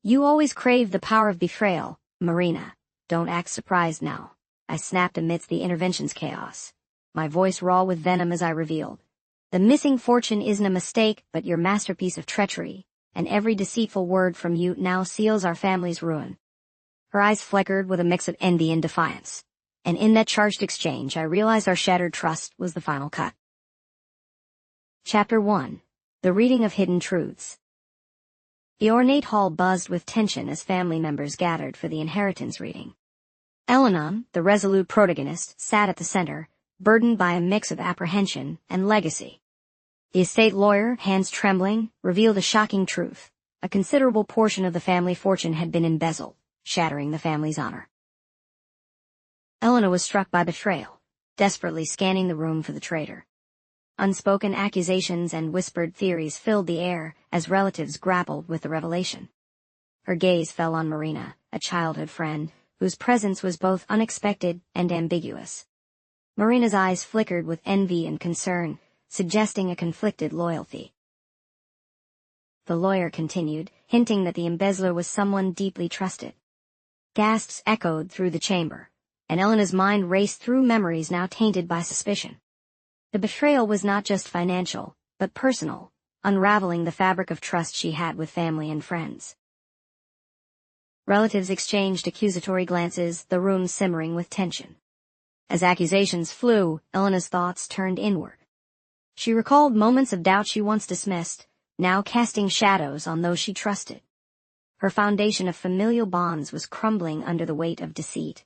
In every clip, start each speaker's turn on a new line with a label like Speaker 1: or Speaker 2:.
Speaker 1: You always crave the power of betrayal, Marina. Don't act surprised now. I snapped amidst the intervention's chaos, my voice raw with venom as I revealed. The missing fortune isn't a mistake, but your masterpiece of treachery, and every deceitful word from you now seals our family's ruin. Her eyes flickered with a mix of envy and defiance, and in that charged exchange I realized our shattered trust was the final cut. Chapter 1. The Reading of Hidden Truths. The ornate hall buzzed with tension as family members gathered for the inheritance reading. Elena, the resolute protagonist, sat at the center, burdened by a mix of apprehension and legacy. The estate lawyer, hands trembling, revealed a shocking truth. A considerable portion of the family fortune had been embezzled, shattering the family's honor. Elena was struck by betrayal, desperately scanning the room for the traitor. Unspoken accusations and whispered theories filled the air as relatives grappled with the revelation. Her gaze fell on Marina, a childhood friend, whose presence was both unexpected and ambiguous. Marina's eyes flickered with envy and concern, suggesting a conflicted loyalty. The lawyer continued, hinting that the embezzler was someone deeply trusted. Gasps echoed through the chamber, and Elena's mind raced through memories now tainted by suspicion. The betrayal was not just financial, but personal, unraveling the fabric of trust she had with family and friends. Relatives exchanged accusatory glances, the room simmering with tension. As accusations flew, Elena's thoughts turned inward. She recalled moments of doubt she once dismissed, now casting shadows on those she trusted. Her foundation of familial bonds was crumbling under the weight of deceit.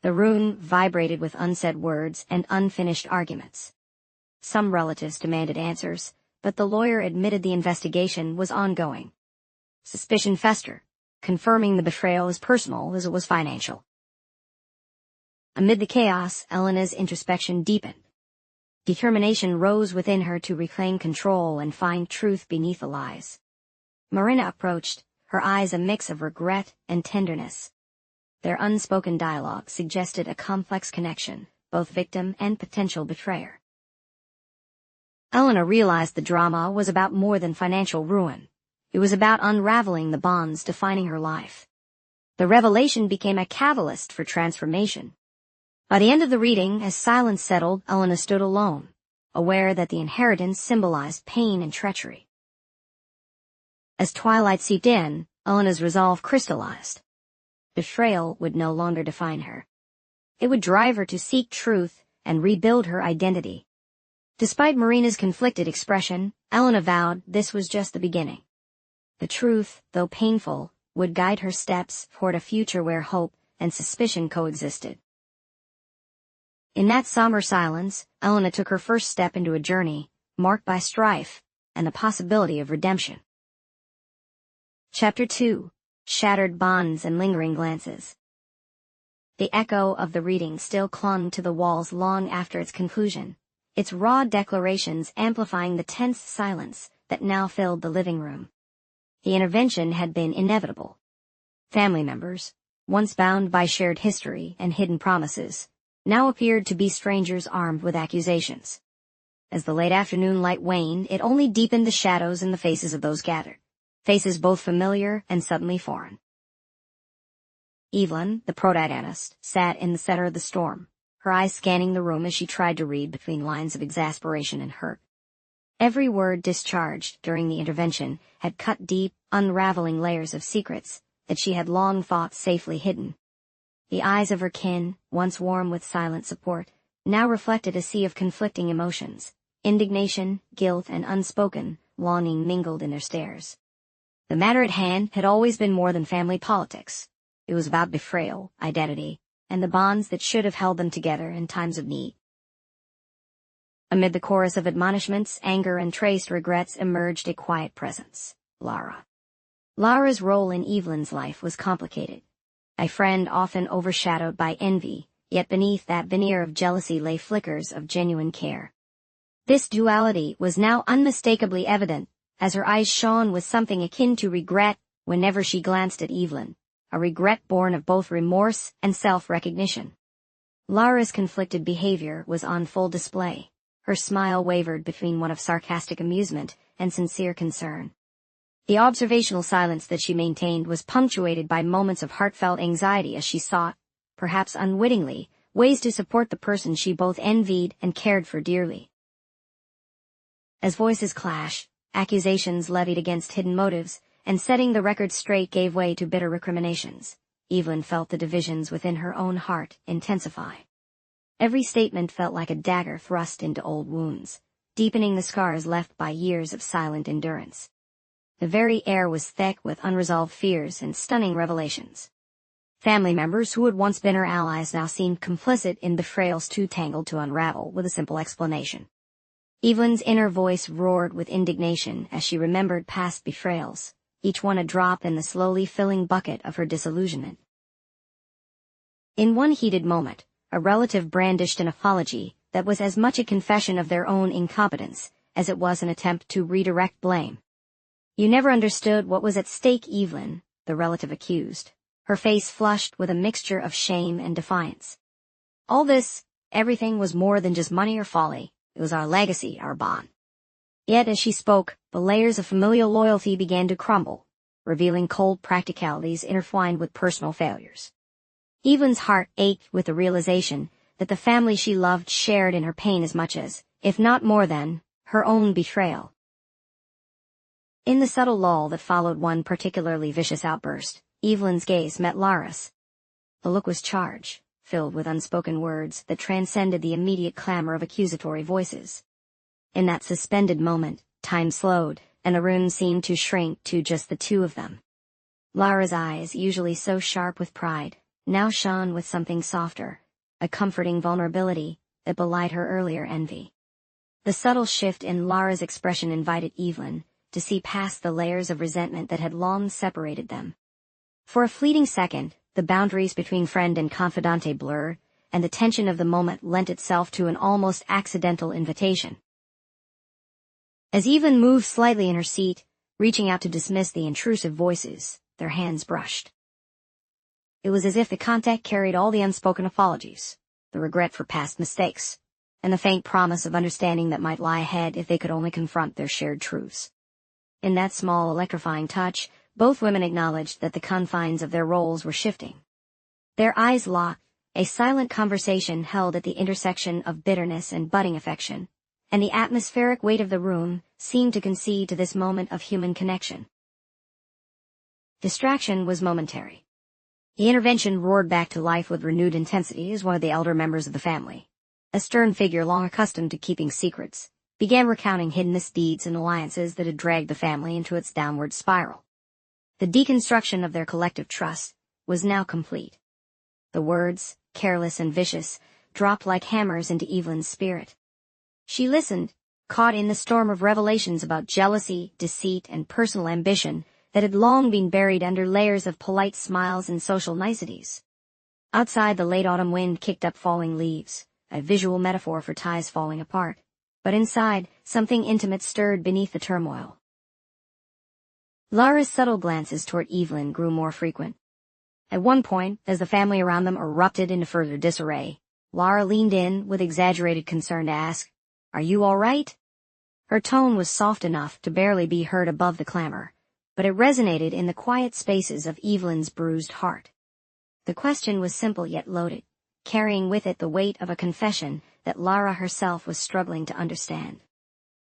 Speaker 1: The room vibrated with unsaid words and unfinished arguments. Some relatives demanded answers, but the lawyer admitted the investigation was ongoing. Suspicion festered, confirming the betrayal as personal as it was financial. Amid the chaos, Elena's introspection deepened. Determination rose within her to reclaim control and find truth beneath the lies. Marina approached, her eyes a mix of regret and tenderness. Their unspoken dialogue suggested a complex connection, both victim and potential betrayer. Elena realized the drama was about more than financial ruin. It was about unraveling the bonds defining her life. The revelation became a catalyst for transformation. By the end of the reading, as silence settled, Elena stood alone, aware that the inheritance symbolized pain and treachery. As twilight seeped in, Elena's resolve crystallized. Betrayal would no longer define her. It would drive her to seek truth and rebuild her identity. Despite Marina's conflicted expression, Elena vowed this was just the beginning. The truth, though painful, would guide her steps toward a future where hope and suspicion coexisted. In that somber silence, Elena took her first step into a journey, marked by strife and the possibility of redemption. Chapter 2. Shattered Bonds and Lingering Glances. The echo of the reading still clung to the walls long after its conclusion, its raw declarations amplifying the tense silence that now filled the living room. The intervention had been inevitable. Family members, once bound by shared history and hidden promises, now appeared to be strangers armed with accusations. As the late afternoon light waned, it only deepened the shadows in the faces of those gathered, faces both familiar and suddenly foreign. Evelyn, the protagonist, sat in the center of the storm, her eyes scanning the room as she tried to read between lines of exasperation and hurt. Every word discharged during the intervention had cut deep, unraveling layers of secrets that she had long thought safely hidden. The eyes of her kin, once warm with silent support, now reflected a sea of conflicting emotions. Indignation, guilt, and unspoken longing mingled in their stares. The matter at hand had always been more than family politics. It was about betrayal, identity, and the bonds that should have held them together in times of need. Amid the chorus of admonishments, anger, and traced regrets emerged a quiet presence: Lara. Lara's role in Evelyn's life was complicated. A friend often overshadowed by envy, yet beneath that veneer of jealousy lay flickers of genuine care. This duality was now unmistakably evident, as her eyes shone with something akin to regret whenever she glanced at Evelyn, a regret born of both remorse and self-recognition. Lara's conflicted behavior was on full display. Her smile wavered between one of sarcastic amusement and sincere concern. The observational silence that she maintained was punctuated by moments of heartfelt anxiety as she sought, perhaps unwittingly, ways to support the person she both envied and cared for dearly. As voices clash, accusations levied against hidden motives, and setting the record straight gave way to bitter recriminations, Evelyn felt the divisions within her own heart intensify. Every statement felt like a dagger thrust into old wounds, deepening the scars left by years of silent endurance. The very air was thick with unresolved fears and stunning revelations. Family members who had once been her allies now seemed complicit in betrayals too tangled to unravel with a simple explanation. Evelyn's inner voice roared with indignation as she remembered past betrayals, each one a drop in the slowly filling bucket of her disillusionment. In one heated moment, a relative brandished an apology that was as much a confession of their own incompetence as it was an attempt to redirect blame. "You never understood what was at stake, Evelyn," the relative accused, her face flushed with a mixture of shame and defiance. "All this, everything was more than just money or folly. It was our legacy, our bond." Yet as she spoke, the layers of familial loyalty began to crumble, revealing cold practicalities intertwined with personal failures. Evelyn's heart ached with the realization that the family she loved shared in her pain as much as, if not more than, her own betrayal. In the subtle lull that followed one particularly vicious outburst, Evelyn's gaze met Lara's. The look was charged, filled with unspoken words that transcended the immediate clamor of accusatory voices. In that suspended moment, time slowed, and the room seemed to shrink to just the two of them. Lara's eyes, usually so sharp with pride, now shone with something softer, a comforting vulnerability that belied her earlier envy. The subtle shift in Lara's expression invited Evelyn to see past the layers of resentment that had long separated them. For a fleeting second, the boundaries between friend and confidante blurred, and the tension of the moment lent itself to an almost accidental invitation. As Evelyn moved slightly in her seat, reaching out to dismiss the intrusive voices, their hands brushed. It was as if the contact carried all the unspoken apologies, the regret for past mistakes, and the faint promise of understanding that might lie ahead if they could only confront their shared truths. In that small, electrifying touch, both women acknowledged that the confines of their roles were shifting. Their eyes locked, a silent conversation held at the intersection of bitterness and budding affection, and the atmospheric weight of the room seemed to concede to this moment of human connection. Distraction was momentary. The intervention roared back to life with renewed intensity as one of the elder members of the family, a stern figure long accustomed to keeping secrets, began recounting hidden misdeeds and alliances that had dragged the family into its downward spiral. The deconstruction of their collective trust was now complete. The words, careless and vicious, dropped like hammers into Evelyn's spirit. She listened, caught in the storm of revelations about jealousy, deceit, and personal ambition that had long been buried under layers of polite smiles and social niceties. Outside, the late autumn wind kicked up falling leaves, a visual metaphor for ties falling apart. But inside, something intimate stirred beneath the turmoil. Lara's subtle glances toward Evelyn grew more frequent. At one point, as the family around them erupted into further disarray, Lara leaned in with exaggerated concern to ask, "Are you all right?" Her tone was soft enough to barely be heard above the clamor, but it resonated in the quiet spaces of Evelyn's bruised heart. The question was simple yet loaded, carrying with it the weight of a confession that Lara herself was struggling to understand.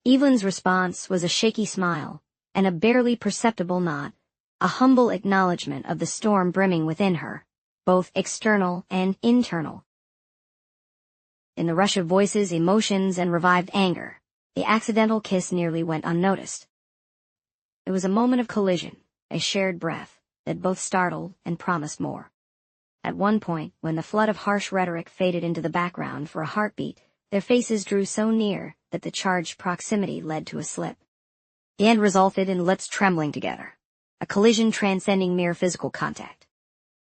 Speaker 1: Evelyn's response was a shaky smile, and a barely perceptible nod, a humble acknowledgement of the storm brimming within her, both external and internal. In the rush of voices, emotions, and revived anger, the accidental kiss nearly went unnoticed. It was a moment of collision, a shared breath, that both startled and promised more. At one point, when the flood of harsh rhetoric faded into the background for a heartbeat, their faces drew so near that the charged proximity led to a slip. The end resulted in lips trembling together, a collision transcending mere physical contact.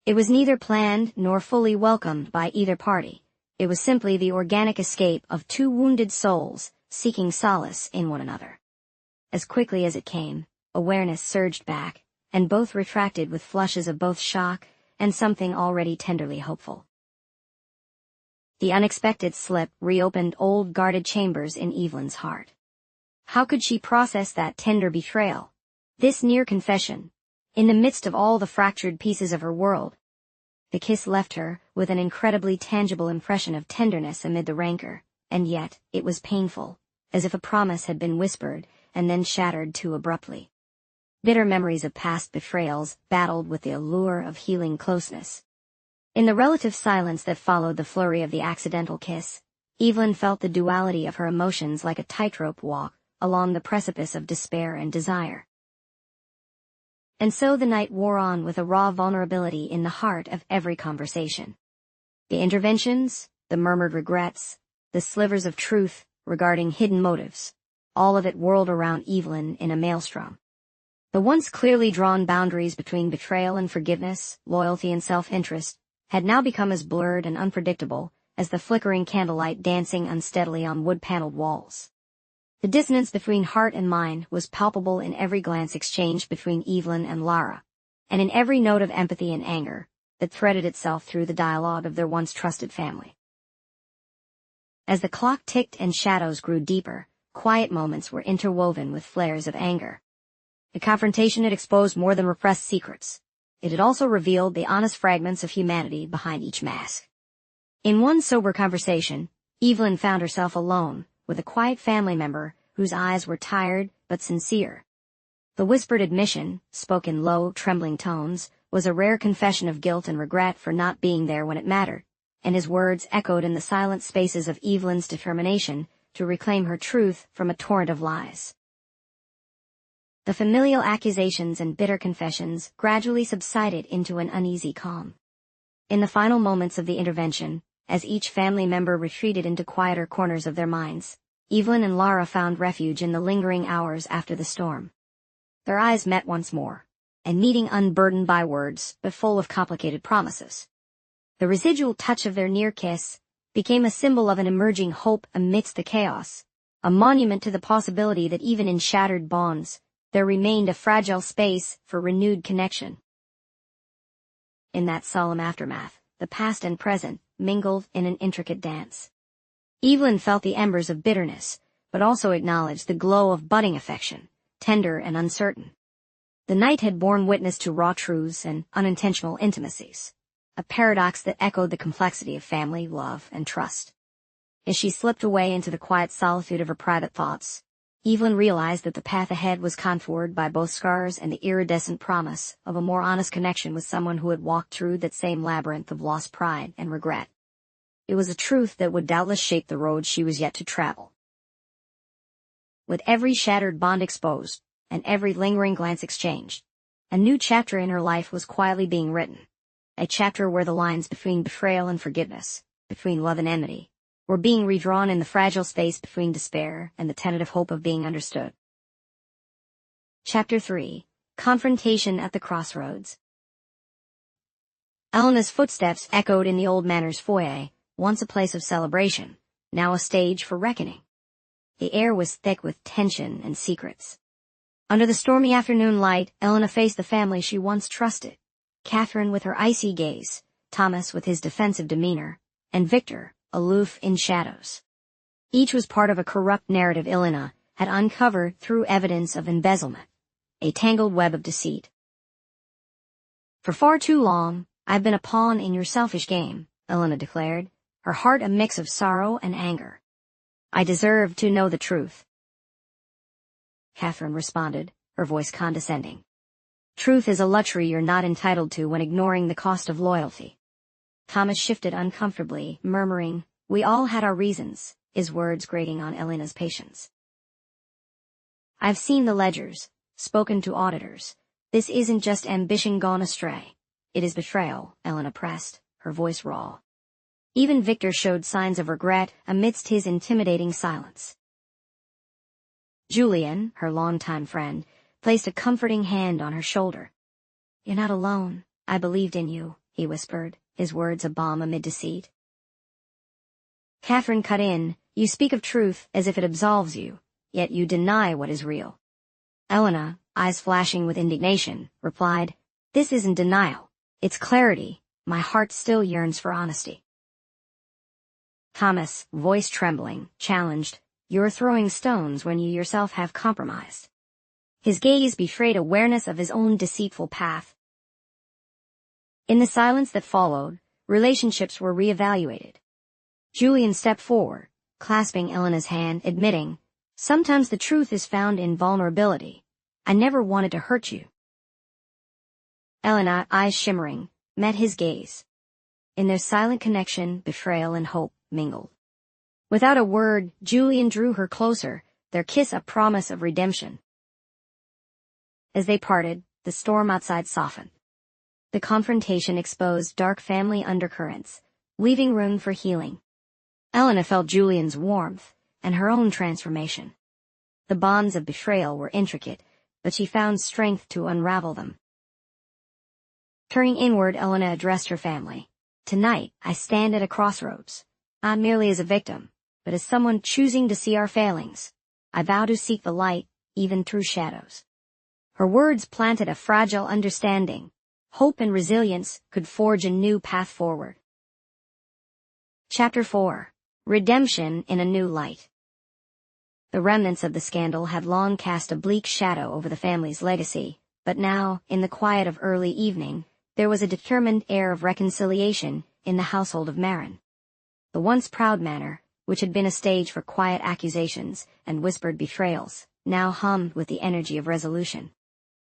Speaker 1: It was neither planned nor fully welcomed by either party. It was simply the organic escape of two wounded souls seeking solace in one another. As quickly as it came, awareness surged back, and both retracted with flushes of both shock and something already tenderly hopeful. The unexpected slip reopened old guarded chambers in Evelyn's heart. How could she process that tender betrayal? This near confession, in the midst of all the fractured pieces of her world. The kiss left her with an incredibly tangible impression of tenderness amid the rancor, and yet it was painful, as if a promise had been whispered and then shattered too abruptly. Bitter memories of past betrayals battled with the allure of healing closeness. In the relative silence that followed the flurry of the accidental kiss, Evelyn felt the duality of her emotions like a tightrope walk along the precipice of despair and desire. And so the night wore on with a raw vulnerability in the heart of every conversation. The interventions, the murmured regrets, the slivers of truth regarding hidden motives, all of it whirled around Evelyn in a maelstrom. The once clearly drawn boundaries between betrayal and forgiveness, loyalty and self-interest, had now become as blurred and unpredictable as the flickering candlelight dancing unsteadily on wood-paneled walls. The dissonance between heart and mind was palpable in every glance exchanged between Evelyn and Lara, and in every note of empathy and anger that threaded itself through the dialogue of their once trusted family. As the clock ticked and shadows grew deeper, quiet moments were interwoven with flares of anger. The confrontation had exposed more than repressed secrets. It had also revealed the honest fragments of humanity behind each mask. In one sober conversation, Evelyn found herself alone with a quiet family member whose eyes were tired but sincere. The whispered admission, spoken in low, trembling tones, was a rare confession of guilt and regret for not being there when it mattered, and his words echoed in the silent spaces of Evelyn's determination to reclaim her truth from a torrent of lies. The familial accusations and bitter confessions gradually subsided into an uneasy calm. In the final moments of the intervention, as each family member retreated into quieter corners of their minds, Evelyn and Lara found refuge in the lingering hours after the storm. Their eyes met once more, a meeting unburdened by words, but full of complicated promises. The residual touch of their near kiss became a symbol of an emerging hope amidst the chaos, a monument to the possibility that even in shattered bonds, there remained a fragile space for renewed connection. In that solemn aftermath, the past and present mingled in an intricate dance. Evelyn felt the embers of bitterness, but also acknowledged the glow of budding affection, tender and uncertain. The night had borne witness to raw truths and unintentional intimacies, a paradox that echoed the complexity of family, love, and trust. As she slipped away into the quiet solitude of her private thoughts, Evelyn realized that the path ahead was contoured by both scars and the iridescent promise of a more honest connection with someone who had walked through that same labyrinth of lost pride and regret. It was a truth that would doubtless shape the road she was yet to travel. With every shattered bond exposed, and every lingering glance exchanged, a new chapter in her life was quietly being written. A chapter where the lines between betrayal and forgiveness, between love and enmity, were being redrawn in the fragile space between despair and the tentative hope of being understood. Chapter 3. Confrontation at the Crossroads. Elena's footsteps echoed in the old manor's foyer, once a place of celebration, now a stage for reckoning. The air was thick with tension and secrets. Under the stormy afternoon light, Elena faced the family she once trusted, Catherine with her icy gaze, Thomas with his defensive demeanor, and Victor, aloof in shadows. Each was part of a corrupt narrative Elena had uncovered through evidence of embezzlement, a tangled web of deceit. "For far too long, I've been a pawn in your selfish game," Elena declared, her heart a mix of sorrow and anger. "I deserve to know the truth." Catherine responded, her voice condescending. "Truth is a luxury you're not entitled to when ignoring the cost of loyalty." Thomas shifted uncomfortably, murmuring, "We all had our reasons," his words grating on Elena's patience. "I've seen the ledgers, spoken to auditors. This isn't just ambition gone astray. It is betrayal," Elena pressed, her voice raw. Even Victor showed signs of regret amidst his intimidating silence. Julian, her longtime friend, placed a comforting hand on her shoulder. "You're not alone. I believed in you," he whispered, his words a balm amid deceit. Catherine cut in, "You speak of truth as if it absolves you, yet you deny what is real." Elena, eyes flashing with indignation, replied, "This isn't denial. It's clarity. My heart still yearns for honesty." Thomas, voice trembling, challenged, "You're throwing stones when you yourself have compromised." His gaze betrayed awareness of his own deceitful path. In the silence that followed, relationships were reevaluated. Julian stepped forward, clasping Elena's hand, admitting, "Sometimes the truth is found in vulnerability. I never wanted to hurt you." Elena, eyes shimmering, met his gaze. In their silent connection, betrayal and hope mingled. Without a word, Julian drew her closer, their kiss a promise of redemption. As they parted, the storm outside softened. The confrontation exposed dark family undercurrents, leaving room for healing. Elena felt Julian's warmth and her own transformation. The bonds of betrayal were intricate, but she found strength to unravel them. Turning inward, Elena addressed her family. "Tonight, I stand at a crossroads, not merely as a victim, but as someone choosing to see our failings. I vow to seek the light, even through shadows." Her words planted a fragile understanding. Hope and resilience could forge a new path forward. Chapter 4. Redemption in a New Light. The remnants of the scandal had long cast a bleak shadow over the family's legacy, but now, in the quiet of early evening, there was a determined air of reconciliation in the household of Marina. The once proud manor, which had been a stage for quiet accusations and whispered betrayals, now hummed with the energy of resolution.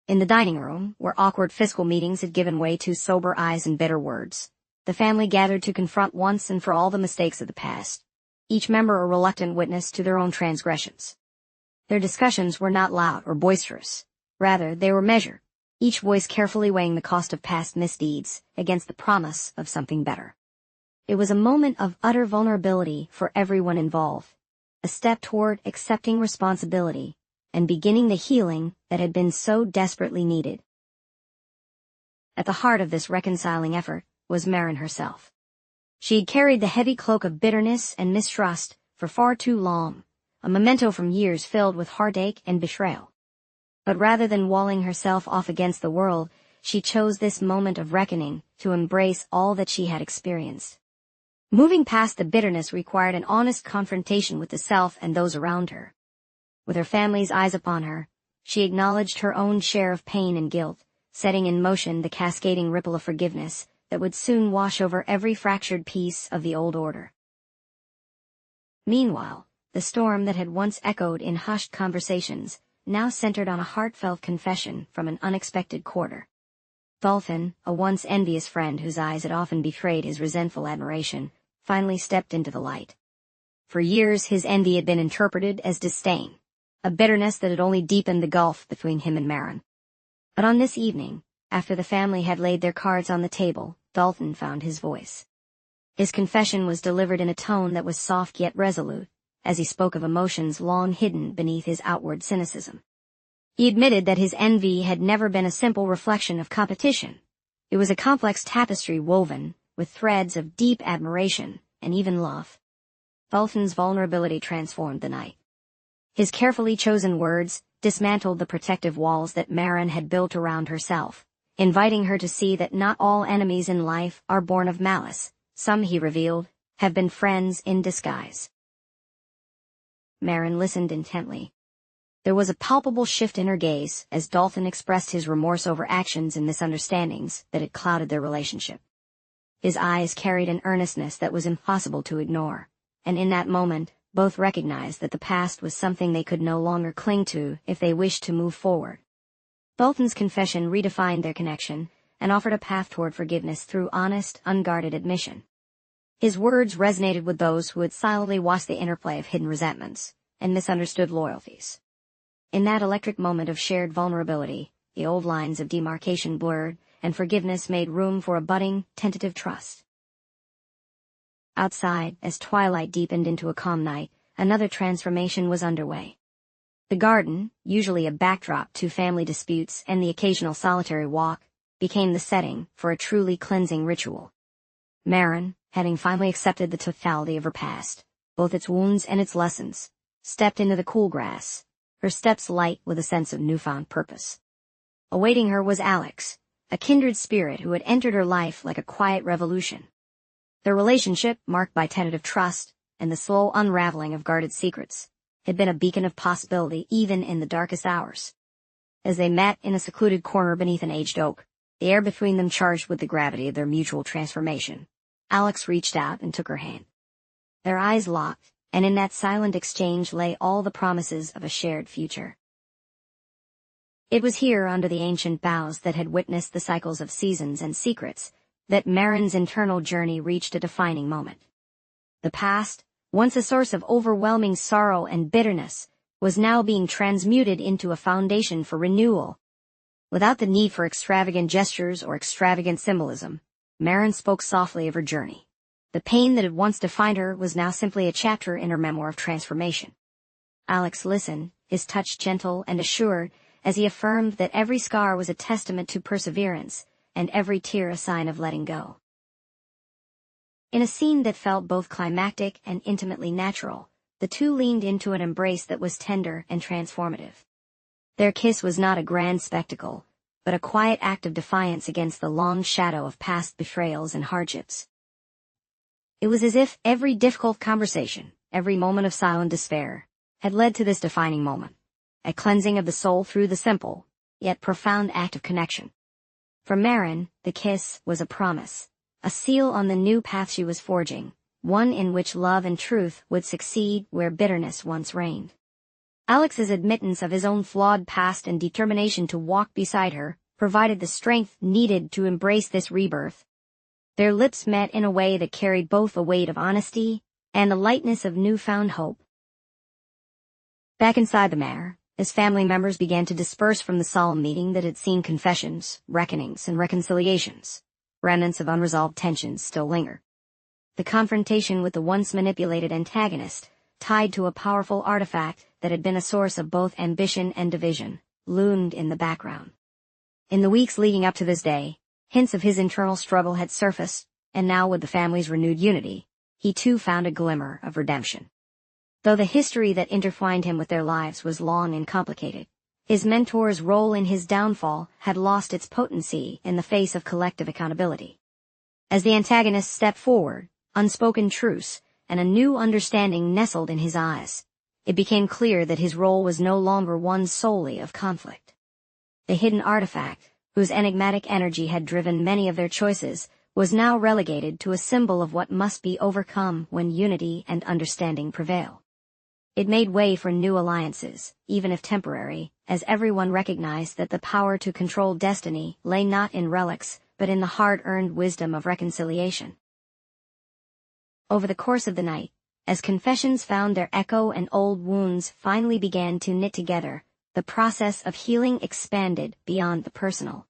Speaker 1: In the dining room, where awkward fiscal meetings had given way to sober eyes and bitter words, the family gathered to confront once and for all the mistakes of the past, each member a reluctant witness to their own transgressions. Their discussions were not loud or boisterous. Rather, they were measured, each voice carefully weighing the cost of past misdeeds against the promise of something better. It was a moment of utter vulnerability for everyone involved, a step toward accepting responsibility and beginning the healing that had been so desperately needed. At the heart of this reconciling effort was Marina herself. She had carried the heavy cloak of bitterness and mistrust for far too long, a memento from years filled with heartache and betrayal. But rather than walling herself off against the world, she chose this moment of reckoning to embrace all that she had experienced. Moving past the bitterness required an honest confrontation with the self and those around her. With her family's eyes upon her, she acknowledged her own share of pain and guilt, setting in motion the cascading ripple of forgiveness that would soon wash over every fractured piece of the old order. Meanwhile, the storm that had once echoed in hushed conversations now centered on a heartfelt confession from an unexpected quarter. Dolphin, a once envious friend whose eyes had often betrayed his resentful admiration, finally stepped into the light. For years his envy had been interpreted as disdain, a bitterness that had only deepened the gulf between him and Marina. But on this evening, after the family had laid their cards on the table, Dolphin found his voice. His confession was delivered in a tone that was soft yet resolute, as he spoke of emotions long hidden beneath his outward cynicism. He admitted that his envy had never been a simple reflection of competition. It was a complex tapestry woven with threads of deep admiration and even love. Dolphin's vulnerability transformed the night. His carefully chosen words dismantled the protective walls that Marina had built around herself, inviting her to see that not all enemies in life are born of malice. Some, he revealed, have been friends in disguise. Marina listened intently. There was a palpable shift in her gaze as Dolphin expressed his remorse over actions and misunderstandings that had clouded their relationship. His eyes carried an earnestness that was impossible to ignore, and in that moment, both recognized that the past was something they could no longer cling to if they wished to move forward. Dolphin's confession redefined their connection and offered a path toward forgiveness through honest, unguarded admission. His words resonated with those who had silently watched the interplay of hidden resentments and misunderstood loyalties. In that electric moment of shared vulnerability, the old lines of demarcation blurred, and forgiveness made room for a budding, tentative trust. Outside, as twilight deepened into a calm night, another transformation was underway. The garden, usually a backdrop to family disputes and the occasional solitary walk, became the setting for a truly cleansing ritual. Marina, having finally accepted the totality of her past, both its wounds and its lessons, stepped into the cool grass, her steps light with a sense of newfound purpose. Awaiting her was Alex, a kindred spirit who had entered her life like a quiet revolution. Their relationship, marked by tentative trust and the slow unraveling of guarded secrets, had been a beacon of possibility even in the darkest hours. As they met in a secluded corner beneath an aged oak, the air between them charged with the gravity of their mutual transformation, Alex reached out and took her hand. Their eyes locked, and in that silent exchange lay all the promises of a shared future. It was here, under the ancient boughs that had witnessed the cycles of seasons and secrets, that Marin's internal journey reached a defining moment. The past, once a source of overwhelming sorrow and bitterness, was now being transmuted into a foundation for renewal. Without the need for extravagant gestures or extravagant symbolism, Marin spoke softly of her journey. The pain that had once defined her was now simply a chapter in her memoir of transformation. Alex listened, his touch gentle and assured, as he affirmed that every scar was a testament to perseverance, and every tear a sign of letting go. In a scene that felt both climactic and intimately natural, the two leaned into an embrace that was tender and transformative. Their kiss was not a grand spectacle, but a quiet act of defiance against the long shadow of past betrayals and hardships. It was as if every difficult conversation, every moment of silent despair, had led to this defining moment, a cleansing of the soul through the simple, yet profound act of connection. For Marin, the kiss was a promise, a seal on the new path she was forging, one in which love and truth would succeed where bitterness once reigned. Alex's admittance of his own flawed past and determination to walk beside her provided the strength needed to embrace this rebirth. Their lips met in a way that carried both a weight of honesty and the lightness of newfound hope. Back inside the manor, as family members began to disperse from the solemn meeting that had seen confessions, reckonings, and reconciliations, remnants of unresolved tensions still lingered. The confrontation with the once manipulated antagonist, tied to a powerful artifact that had been a source of both ambition and division, loomed in the background. In the weeks leading up to this day, hints of his internal struggle had surfaced, and now with the family's renewed unity, he too found a glimmer of redemption. Though the history that intertwined him with their lives was long and complicated, his mentor's role in his downfall had lost its potency in the face of collective accountability. As the antagonist stepped forward, unspoken truce and a new understanding nestled in his eyes, it became clear that his role was no longer one solely of conflict. The hidden artifact, whose enigmatic energy had driven many of their choices, was now relegated to a symbol of what must be overcome when unity and understanding prevail. It made way for new alliances, even if temporary, as everyone recognized that the power to control destiny lay not in relics, but in the hard-earned wisdom of reconciliation. Over the course of the night, as confessions found their echo and old wounds finally began to knit together, the process of healing expanded beyond the personal.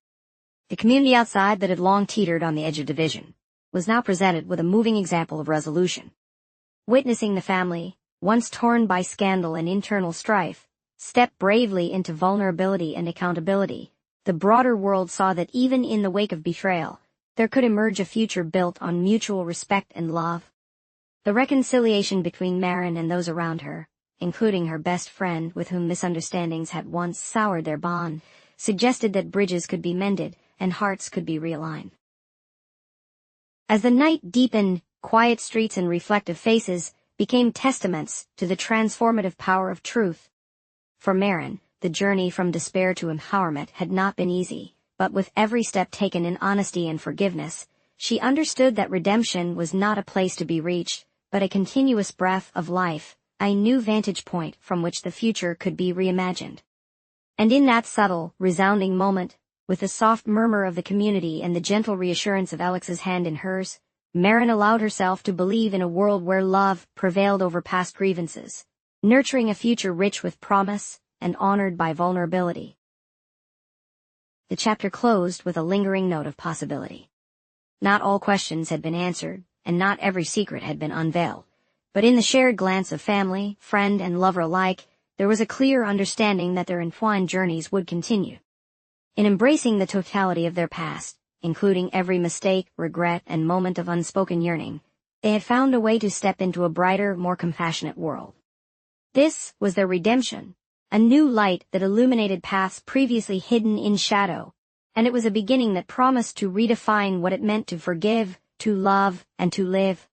Speaker 1: The community outside that had long teetered on the edge of division was now presented with a moving example of resolution. Witnessing the family, once torn by scandal and internal strife, step bravely into vulnerability and accountability, the broader world saw that even in the wake of betrayal, there could emerge a future built on mutual respect and love. The reconciliation between Marin and those around her, including her best friend with whom misunderstandings had once soured their bond, suggested that bridges could be mended and hearts could be realigned. As the night deepened, quiet streets and reflective faces became testaments to the transformative power of truth. For Marin, the journey from despair to empowerment had not been easy, but with every step taken in honesty and forgiveness, she understood that redemption was not a place to be reached, but a continuous breath of life, a new vantage point from which the future could be reimagined. And in that subtle, resounding moment, with the soft murmur of the community and the gentle reassurance of Alex's hand in hers, Marin allowed herself to believe in a world where love prevailed over past grievances, nurturing a future rich with promise and honored by vulnerability. The chapter closed with a lingering note of possibility. Not all questions had been answered, and not every secret had been unveiled, but in the shared glance of family, friend, and lover alike, there was a clear understanding that their entwined journeys would continue. In embracing the totality of their past, including every mistake, regret, and moment of unspoken yearning, they had found a way to step into a brighter, more compassionate world. This was their redemption, a new light that illuminated paths previously hidden in shadow, and it was a beginning that promised to redefine what it meant to forgive, to love, and to live.